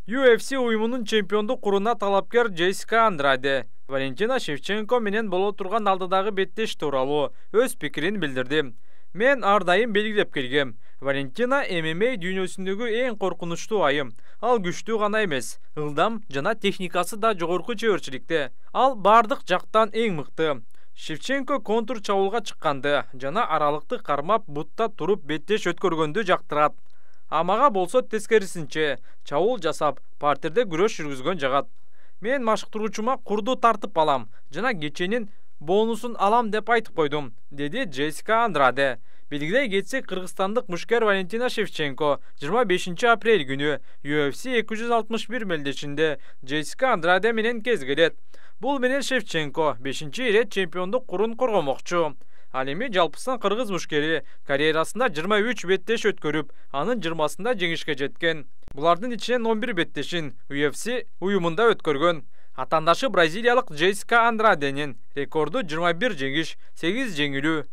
UFC уюмунун чемпиондук куруна талапкер Джессика Андраде Валентина Шевченко менен боло турган алдыдагы беттеш тууралуу өз пикирин билдирди. Мен ар дайым белгилеп келгем. Валентина ММА дүйнөсүндөгү эң коркунучтуу айым. Ал күчтүү гана эмес, ылдам жана техникасы да жогорку чеберчиликте. Ал бардык жактан эң мыкты. Шевченко контур чабуулга чыкканды жана аралыкты кармап бутта туруп беттеш өткөргөндү жактырат. Амага болсо тескерисинче, чабуул жасап, партерде күрөш жүргүзгөн жагат. Мен машыктыруучума курду тартып алам жана кеченин бонусун алам деп айтып койдум, деди Джессика Андраде. Белгилей кетсек, кыргызстандык мушкер Валентина Шевченко 25 апрель күнү UFC 261 мелдешинде Джессика Андраде менен кезгелет. Бул менен Шевченко 5-ирет чемпиондук курун коргомокчу. Ал эми жалпысынан кыргыз мушкери карьерасында 23 беттеш өткөрүп, анын 20-сында жеңишке жеткен. Булардын ичинен 11 беттешин UFC уюмунда өткөргөн. Атандашы бразилиялык Джессика Андраденин рекорду 21 жеңиш, 8 жеңилүү.